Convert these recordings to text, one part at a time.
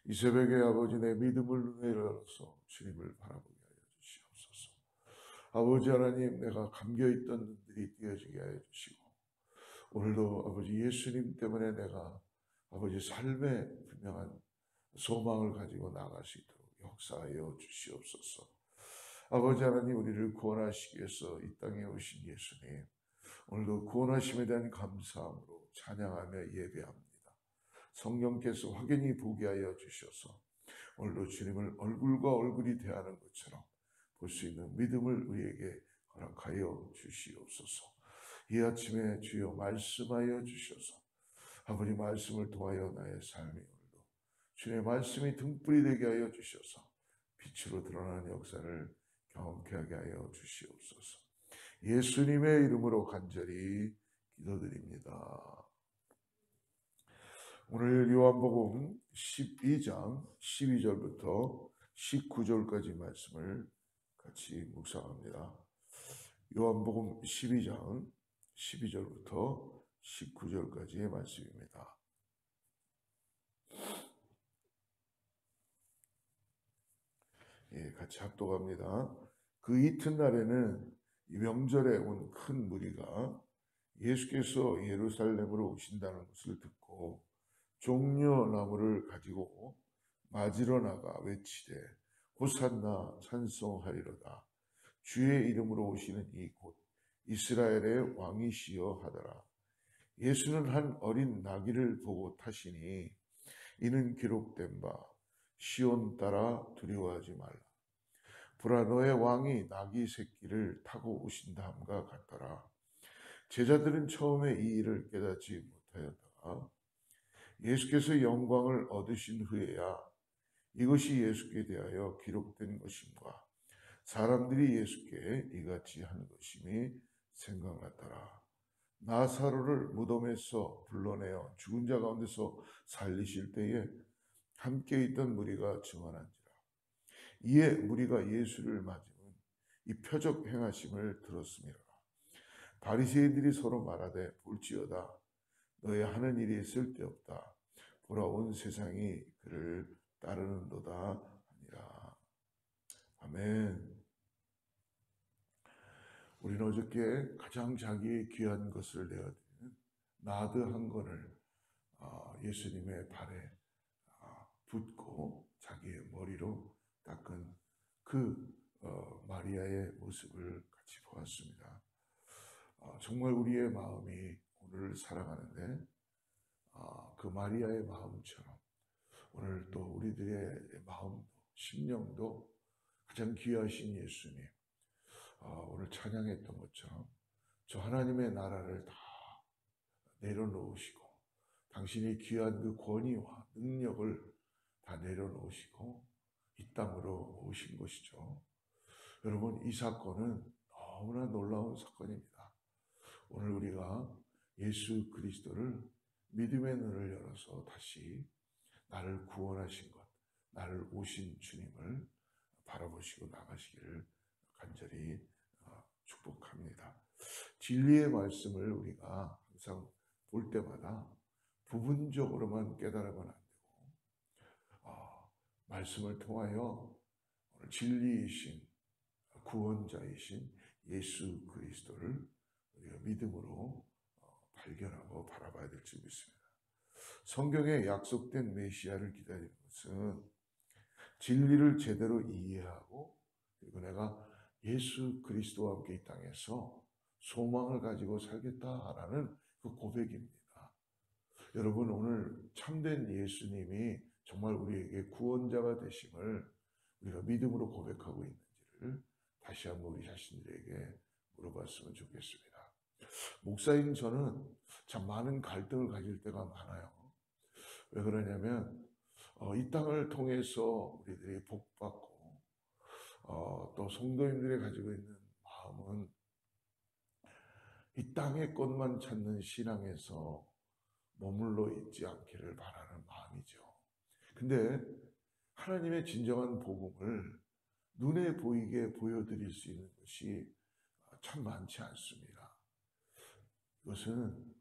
이 새벽에 아버지 내 믿음을 눈에 열어서 주님을 바라보게 하여 주시옵소서. 아버지 하나님, 내가 감겨있던 눈들이 띄어지게 하여 주시고, 오늘도 아버지 예수님 때문에 내가 아버지 삶의 분명한 소망을 가지고 나갈 수 있도록 역사하여 주시옵소서. 아버지 하나님, 우리를 구원하시기 위해서 이 땅에 오신 예수님, 오늘도 구원하심에 대한 감사함으로 찬양하며 예배합니다. 성령께서 확연히 보게 하여 주셔서 오늘도 주님을 얼굴과 얼굴이 대하는 것처럼 볼 수 있는 믿음을 우리에게 허락하여 주시옵소서. 이 아침에 주여 말씀하여 주셔서 아버지 말씀을 통하여 나의 삶이 오늘도 주님의 말씀이 등불이 되게 하여 주셔서 빛으로 드러나는 역사를 경험케 하게 하여 주시옵소서. 예수님의 이름으로 간절히 기도드립니다. 오늘 요한복음 12장 12절부터 19절까지 말씀을 같이 묵상합니다. 요한복음 12장 12절부터 19절까지의 말씀입니다. 같이 합독합니다. 그 이튿날에는 명절에 온 큰 무리가 예수께서 예루살렘으로 오신다는 것을 듣고 종려나무를 가지고 맞으러 나가 외치되 호산나 찬송하리로다. 주의 이름으로 오시는 이 곧 이스라엘의 왕이시여 하더라. 예수는 한 어린 나귀를 보고 타시니 이는 기록된 바 시온 따라 두려워하지 말라. 보라, 너의 왕이 나귀 새끼를 타고 오신다함과 같더라. 제자들은 처음에 이 일을 깨닫지 못하였다가 예수께서 영광을 얻으신 후에야 이것이 예수께 대하여 기록된 것임과 사람들이 예수께 이같이 한 것임이 생각났더라. 나사로를 무덤에서 불러내어 죽은 자 가운데서 살리실 때에 함께 있던 무리가 증언한지라. 이에 무리가 예수를 맞으면 이 표적 행하심을 들었음이라. 바리새인들이 서로 말하되 볼지어다. 너의 하는 일이 쓸데없다. 보라, 온 세상이 그를 따르는도다 하니라. 아멘. 우리는 어저께 가장 자기의 귀한 것을 내어드리는 나드 한 건을 예수님의 발에 붓고 자기의 머리로 닦은 그 마리아의 모습을 같이 보았습니다. 정말 우리의 마음이 오늘을 살아가는데 그 마리아의 마음처럼 오늘 또 우리들의 마음도 심령도 가장 귀하신 예수님, 오늘 찬양했던 것처럼 저 하나님의 나라를 다 내려놓으시고 당신이 귀한 그 권위와 능력을 다 내려놓으시고 이 땅으로 오신 것이죠. 여러분, 이 사건은 너무나 놀라운 사건입니다. 오늘 우리가 예수 그리스도를 믿음의 눈을 열어서 다시 나를 구원하신 것, 나를 오신 주님을 바라보시고 나가시기를 간절히 축복합니다. 진리의 말씀을 우리가 항상 볼 때마다 부분적으로만 깨달으면 안 되고 말씀을 통하여 오늘 진리이신 구원자이신 예수 그리스도를 우리가 믿음으로 발견하고 바라봐야 될 줄 믿습니다. 성경에 약속된 메시아를 기다리는 것은 진리를 제대로 이해하고 그리고 내가 예수 그리스도와 함께 이 땅에서 소망을 가지고 살겠다라는 그 고백입니다. 여러분, 오늘 참된 예수님이 정말 우리에게 구원자가 되심을 우리가 믿음으로 고백하고 있는지를 다시 한번 우리 자신들에게 물어봤으면 좋겠습니다. 목사인 저는 참 많은 갈등을 가질 때가 많아요. 왜 그러냐면 이 땅을 통해서 우리들이 복받고 또 성도님들이 가지고 있는 마음은 이 땅의 것만 찾는 신앙에서 머물러 있지 않기를 바라는 마음이죠. 근데 하나님의 진정한 복음을 눈에 보이게 보여드릴 수 있는 것이 참 많지 않습니다. 이것은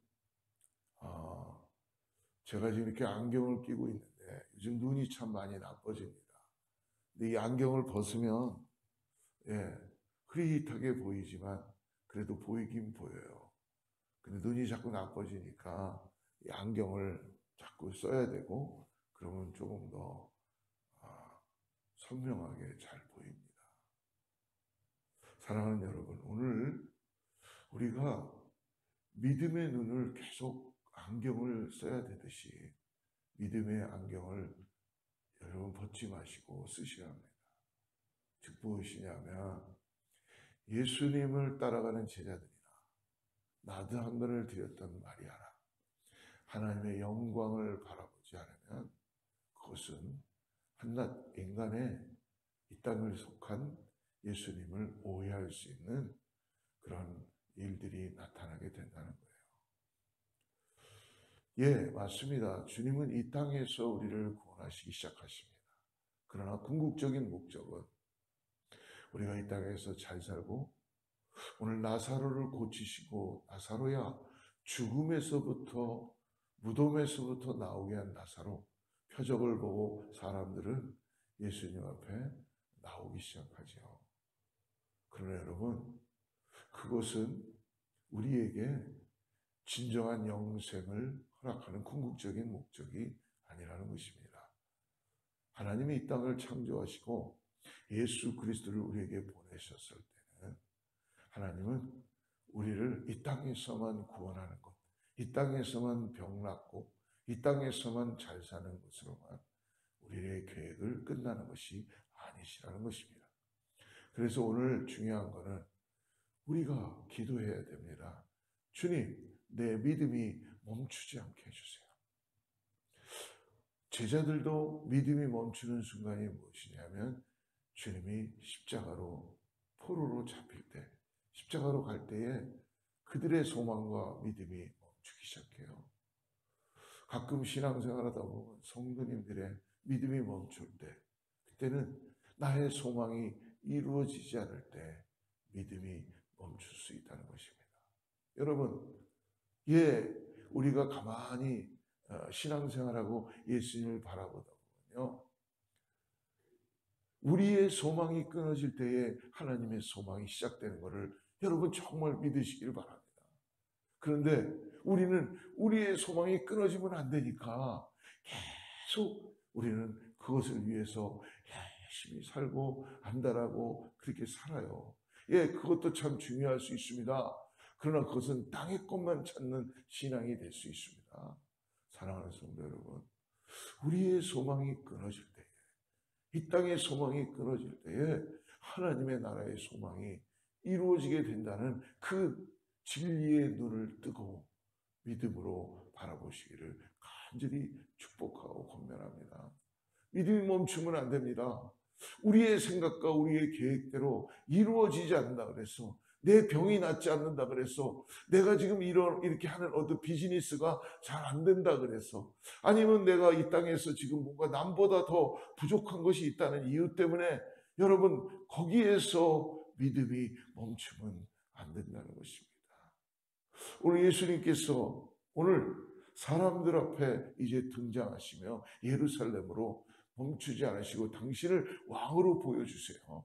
제가 지금 이렇게 안경을 끼고 있는데 요즘 눈이 참 많이 나빠집니다. 근데 이 안경을 벗으면 흐릿하게 보이지만 그래도 보이긴 보여요. 근데 눈이 자꾸 나빠지니까 이 안경을 자꾸 써야 되고 그러면 조금 더 선명하게 잘 보입니다. 사랑하는 여러분, 오늘 우리가 믿음의 눈을 계속 안경을 써야 되듯이 믿음의 안경을 여러분 벗지 마시고 쓰셔야 합니다. 즉 무엇이냐면 예수님을 따라가는 제자들이나 나도 한 번을 드렸던 말이야라. 하나님의 영광을 바라보지 않으면 그것은 한낱 인간의 이 땅을 속한 예수님을 오해할 수 있는 그런 일들이 나타나게 된다는 거예요. 예, 맞습니다. 주님은 이 땅에서 우리를 구원하시기 시작하십니다. 그러나 궁극적인 목적은 우리가 이 땅에서 잘 살고 오늘 나사로를 고치시고 나사로야 죽음에서부터 무덤에서부터 나오게 한 나사로 표적을 보고 사람들은 예수님 앞에 나오기 시작하죠. 그러나 여러분 그것은 우리에게 진정한 영생을 허락하는 궁극적인 목적이 아니라는 것입니다. 하나님이 이 땅을 창조하시고 예수 그리스도를 우리에게 보내셨을 때는 하나님은 우리를 이 땅에서만 구원하는 것, 이 땅에서만 병 낫고 이 땅에서만 잘 사는 것으로만 우리의 계획을 끝나는 것이 아니시라는 것입니다. 그래서 오늘 중요한 것은 우리가 기도해야 됩니다. 주님, 내 믿음이 멈추지 않게 해주세요. 제자들도 믿음이 멈추는 순간이 무엇이냐면 주님이 십자가로 포로로 잡힐 때, 십자가로 갈 때에 그들의 소망과 믿음이 멈추기 시작해요. 가끔 신앙생활하다 보면 성도님들의 믿음이 멈출 때, 그때는 나의 소망이 이루어지지 않을 때 믿음이 멈출 수 있다는 것입니다. 여러분, 우리가 가만히 신앙생활하고 예수님을 바라보다 보면요, 우리의 소망이 끊어질 때에 하나님의 소망이 시작되는 것을 여러분 정말 믿으시길 바랍니다. 그런데 우리는 우리의 소망이 끊어지면 안 되니까 계속 우리는 그것을 위해서 열심히 살고 안달하고 그렇게 살아요. 그것도 참 중요할 수 있습니다. 그러나 그것은 땅의 것만 찾는 신앙이 될 수 있습니다. 사랑하는 성도 여러분, 우리의 소망이 끊어질 때에, 이 땅의 소망이 끊어질 때에 하나님의 나라의 소망이 이루어지게 된다는 그 진리의 눈을 뜨고 믿음으로 바라보시기를 간절히 축복하고 권면합니다. 믿음이 멈추면 안 됩니다. 우리의 생각과 우리의 계획대로 이루어지지 않는다 그래서, 내 병이 낫지 않는다 그래서, 내가 지금 이렇게 하는 어떤 비즈니스가 잘 안 된다 그래서, 아니면 내가 이 땅에서 지금 뭔가 남보다 더 부족한 것이 있다는 이유 때문에 여러분 거기에서 믿음이 멈추면 안 된다는 것입니다. 오늘 예수님께서 오늘 사람들 앞에 이제 등장하시며 예루살렘으로 멈추지 않으시고 당신을 왕으로 보여주세요.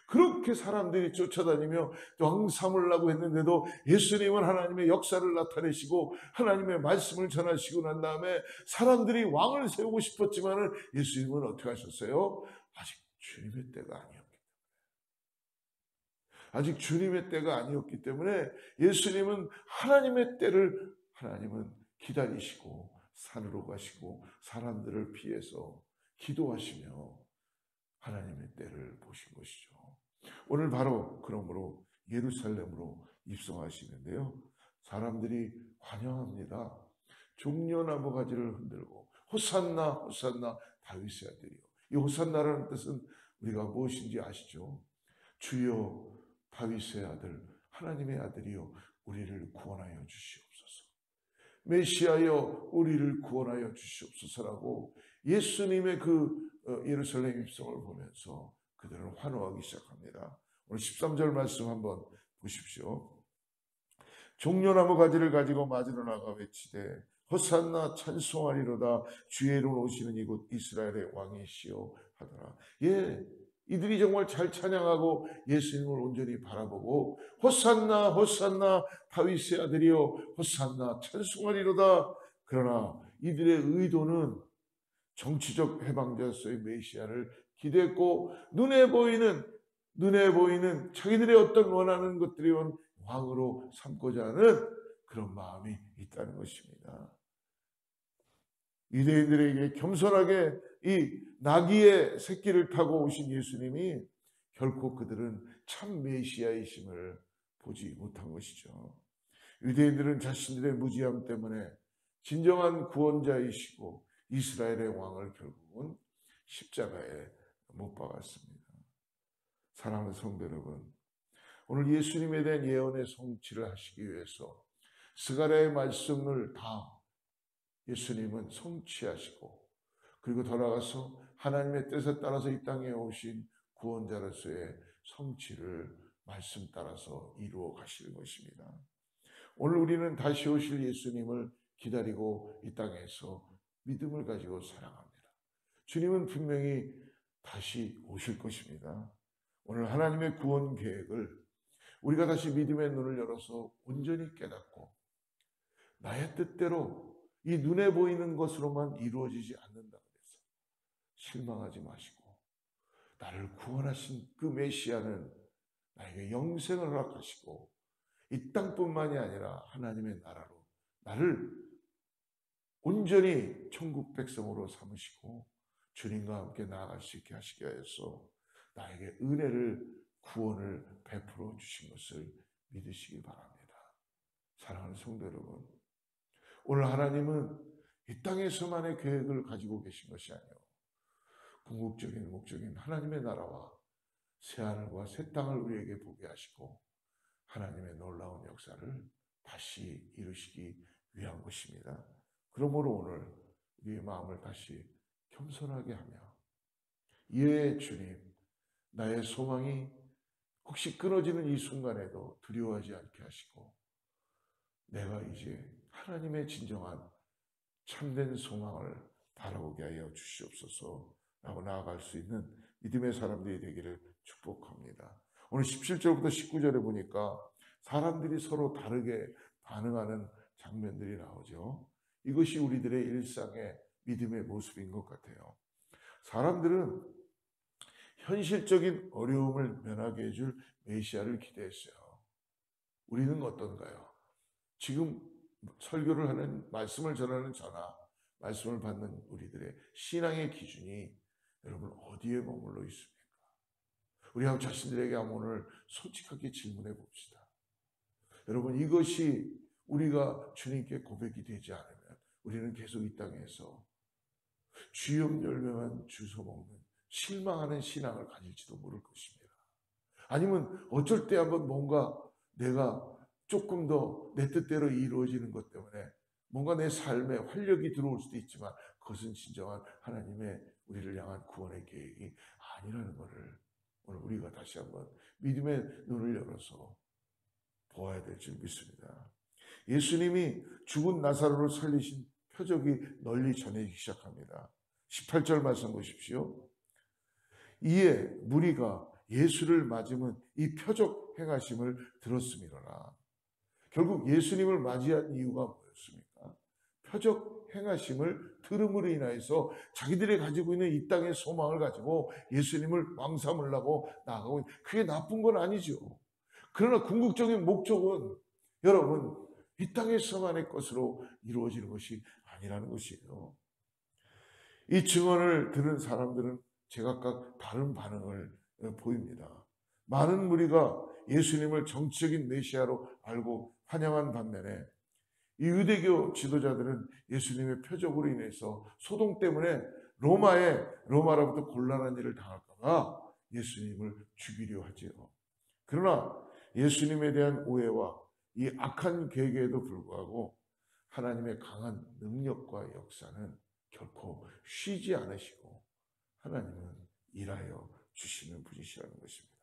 그렇게 사람들이 쫓아다니며 왕 삼으려고 했는데도 예수님은 하나님의 역사를 나타내시고 하나님의 말씀을 전하시고 난 다음에 사람들이 왕을 세우고 싶었지만 예수님은 어떻게 하셨어요? 아직 주님의 때가 아니었기 때문에 예수님은 하나님의 때를 하나님은 기다리시고 산으로 가시고 사람들을 피해서 기도하시며 하나님의 때를 보신 것이죠. 오늘 바로 그러므로 예루살렘으로 입성하시는데요, 사람들이 환영합니다. 종려나무 가지를 흔들고 호산나 호산나 다윗의 아들이요. 이 호산나라는 뜻은 우리가 무엇인지 아시죠? 주여 다윗의 아들 하나님의 아들이요 우리를 구원하여 주시옵소서. 메시아여 우리를 구원하여 주시옵소서라고 예수님의 그 예루살렘 입성을 보면서 그들은 환호하기 시작합니다. 오늘 13절 말씀 한번 보십시오. 종려나무 가지를 가지고 맞으러 나가 외치되 호산나 찬송하리로다. 주의 이름 오시는 이곳 이스라엘의 왕이시여 하더라. 예, 이들이 정말 잘 찬양하고 예수님을 온전히 바라보고 호산나 호산나 다윗의 아들이여 호산나 찬송하리로다. 그러나 이들의 의도는 정치적 해방자로서의 메시아를 기대했고 눈에 보이는 자기들의 어떤 원하는 것들이 왕으로 삼고자 하는 그런 마음이 있다는 것입니다. 유대인들에게 겸손하게 이 나귀의 새끼를 타고 오신 예수님이 결코 그들은 참 메시아이심을 보지 못한 것이죠. 유대인들은 자신들의 무지함 때문에 진정한 구원자이시고 이스라엘의 왕을 결국은 십자가에 못 박았습니다. 사랑하는 성도 여러분, 오늘 예수님에 대한 예언의 성취를 하시기 위해서 스가랴의 말씀을 다 예수님은 성취하시고 그리고 돌아가서 하나님의 뜻에 따라서 이 땅에 오신 구원자로서의 성취를 말씀 따라서 이루어 가시는 것입니다. 오늘 우리는 다시 오실 예수님을 기다리고 이 땅에서 믿음을 가지고 살아갑니다. 주님은 분명히 다시 오실 것입니다. 오늘 하나님의 구원 계획을 우리가 다시 믿음의 눈을 열어서 온전히 깨닫고 나의 뜻대로 이 눈에 보이는 것으로만 이루어지지 않는다 그래서 실망하지 마시고 나를 구원하신 그 메시아는 나에게 영생을 허락하시고 이 땅뿐만이 아니라 하나님의 나라로 나를 온전히 천국 백성으로 삼으시고 주님과 함께 나아갈 수 있게 하시게 하여서 나에게 은혜를 구원을 베풀어 주신 것을 믿으시기 바랍니다. 사랑하는 성도 여러분, 오늘 하나님은 이 땅에서만의 계획을 가지고 계신 것이 아니요 궁극적인 목적인 하나님의 나라와 새하늘과 새 땅을 우리에게 보게 하시고 하나님의 놀라운 역사를 다시 이루시기 위한 것입니다. 그러므로 오늘 우리의 마음을 다시 겸손하게 하며 예 주님, 나의 소망이 혹시 끊어지는 이 순간에도 두려워하지 않게 하시고 내가 이제 하나님의 진정한 참된 소망을 바라보게 하여 주시옵소서 라고 나아갈 수 있는 믿음의 사람들이 되기를 축복합니다. 오늘 17절부터 19절에 보니까 사람들이 서로 다르게 반응하는 장면들이 나오죠. 이것이 우리들의 일상의 믿음의 모습인 것 같아요. 사람들은 현실적인 어려움을 면하게 해줄 메시아를 기대했어요. 우리는 어떤가요? 지금 설교를 하는, 말씀을 전하는 저나 말씀을 받는 우리들의 신앙의 기준이 여러분 어디에 머물러 있습니까? 우리 자신들에게 오늘 솔직하게 질문해 봅시다. 여러분, 이것이 우리가 주님께 고백이 되지 않으면 우리는 계속 이 땅에서 주염 열매만 주워 먹는 실망하는 신앙을 가질지도 모를 것입니다. 아니면 어쩔 때 한번 뭔가 내가 조금 더 내 뜻대로 이루어지는 것 때문에 뭔가 내 삶에 활력이 들어올 수도 있지만 그것은 진정한 하나님의 우리를 향한 구원의 계획이 아니라는 것을 오늘 우리가 다시 한번 믿음의 눈을 열어서 보아야 될 줄 믿습니다. 예수님이 죽은 나사로를 살리신 표적이 널리 전해지기 시작합니다. 18절 말씀 보십시오. 이에 무리가 예수를 맞으면 이 표적 행하심을 들었음이로라. 결국 예수님을 맞이한 이유가 뭐였습니까? 표적 행하심을 들음으로 인하여서 자기들이 가지고 있는 이 땅의 소망을 가지고 예수님을 왕 삼으려고 나아가고 있는, 그게 나쁜 건 아니죠. 그러나 궁극적인 목적은 여러분 이 땅에서만의 것으로 이루어지는 것이 아니라는 것이에요. 이 증언을 들은 사람들은 제각각 다른 반응을 보입니다. 많은 무리가 예수님을 정치적인 메시아로 알고 환영한 반면에 이 유대교 지도자들은 예수님의 표적으로 인해서 소동 때문에 로마로부터 곤란한 일을 당할까 봐 예수님을 죽이려 하지요. 그러나 예수님에 대한 오해와 이 악한 계획에도 불구하고 하나님의 강한 능력과 역사는 결코 쉬지 않으시고 하나님은 일하여 주시는 분이시라는 것입니다.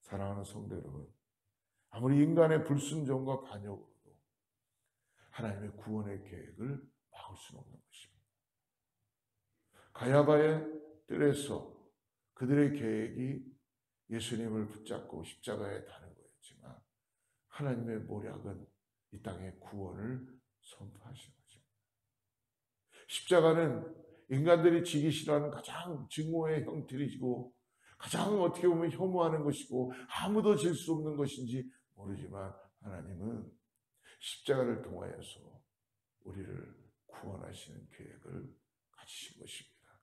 사랑하는 성도 여러분, 아무리 인간의 불순종과 반역으로도 하나님의 구원의 계획을 나올 수는 없는 것입니다. 가야바의 뜰에서 그들의 계획이 예수님을 붙잡고 십자가에 다는 거였지만 하나님의 모략은 이 땅의 구원을 선포하시는 것입니다. 십자가는 인간들이 지기 싫어하는 가장 증오의 형틀이고 가장 어떻게 보면 혐오하는 것이고 아무도 질 수 없는 것인지 모르지만 하나님은 십자가를 통하여서 우리를 구원하시는 계획을 가지신 것입니다.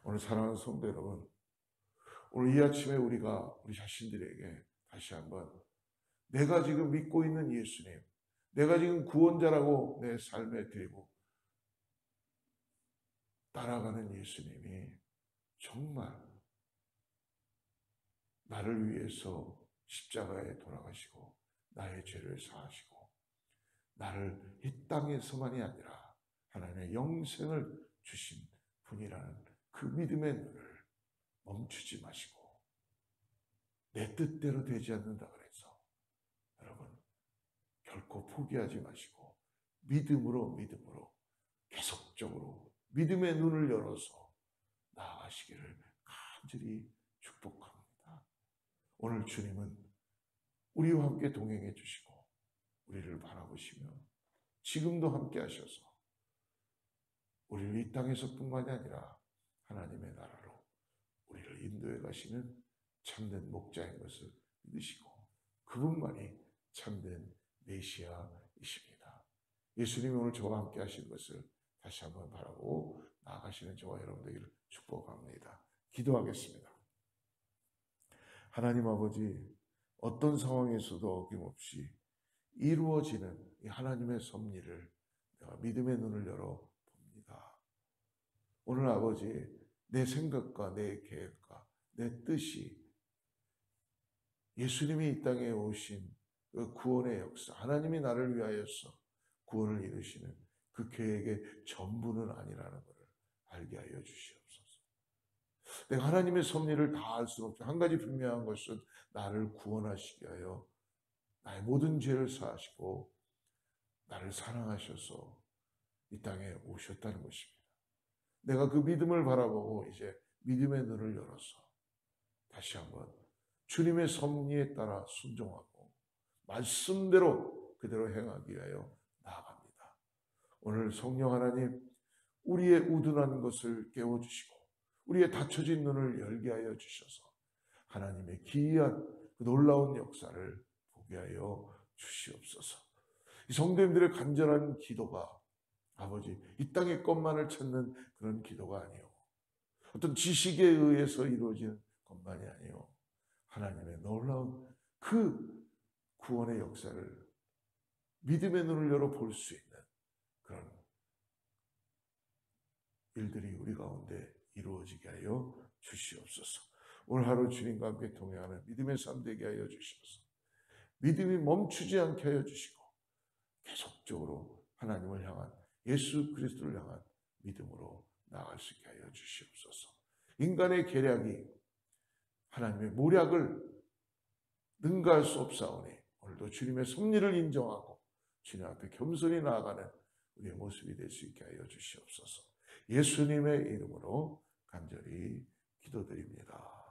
오늘 사랑하는 성도 여러분, 오늘 이 아침에 우리가 우리 자신들에게 다시 한번 내가 지금 믿고 있는 예수님, 내가 지금 구원자라고 내 삶에 드리고 따라가는 예수님이 정말 나를 위해서 십자가에 돌아가시고 나의 죄를 사하시고 나를 이 땅에서만이 아니라 하나님의 영생을 주신 분이라는 그 믿음의 눈을 멈추지 마시고 내 뜻대로 되지 않는다 그래서 여러분 결코 포기하지 마시고 믿음으로 계속적으로 믿음의 눈을 열어서 나아가시기를 간절히 축복합니다. 오늘 주님은 우리와 함께 동행해 주시고 우리를 바라보시며 지금도 함께 하셔서 우리를 이 땅에서뿐만이 아니라 하나님의 나라로 우리를 인도해 가시는 참된 목자인 것을 믿으시고 그분만이 참된 메시아이십니다. 예수님이 오늘 저와 함께 하신 것을 다시 한번 바라보고 나아가시는 저와 여러분들에게 축복합니다. 기도하겠습니다. 하나님 아버지, 어떤 상황에서도 어김없이 이루어지는 이 하나님의 섭리를 내가 믿음의 눈을 열어 봅니다. 오늘 아버지, 내 생각과 내 계획과 내 뜻이 예수님이 이 땅에 오신 그 구원의 역사, 하나님이 나를 위하여서 구원을 이루시는 그 계획의 전부는 아니라는 것을 알게 하여 주시옵소서. 내가 하나님의 섭리를 다 알 수 없죠. 한 가지 분명한 것은 나를 구원하시게 하여 나의 모든 죄를 사하시고 나를 사랑하셔서 이 땅에 오셨다는 것입니다. 내가 그 믿음을 바라보고 이제 믿음의 눈을 열어서 다시 한번 주님의 섭리에 따라 순종하고 말씀대로 그대로 행하기 위하여 나아갑니다. 오늘 성령 하나님, 우리의 우둔한 것을 깨워주시고 우리의 닫혀진 눈을 열게 하여 주셔서 하나님의 기이한 그 놀라운 역사를 보게 하여 주시옵소서. 이 성도님들의 간절한 기도가 아버지 이 땅의 것만을 찾는 그런 기도가 아니요 어떤 지식에 의해서 이루어지는 것만이 아니요 하나님의 놀라운 그 구원의 역사를 믿음의 눈을 열어 볼 수 있는 그런 일들이 우리 가운데 이루어지게 하여 주시옵소서. 오늘 하루 주님과 함께 동행하는 믿음의 삶 되게 하여 주시옵소서. 믿음이 멈추지 않게 하여 주시고 계속적으로 하나님을 향한 예수 그리스도를 향한 믿음으로 나아갈 수 있게 하여 주시옵소서. 인간의 계략이 하나님의 모략을 능가할 수 없사오니 오늘도 주님의 섭리를 인정하고 주님 앞에 겸손히 나아가는 우리의 모습이 될 수 있게 하여 주시옵소서. 예수님의 이름으로 간절히 기도드립니다.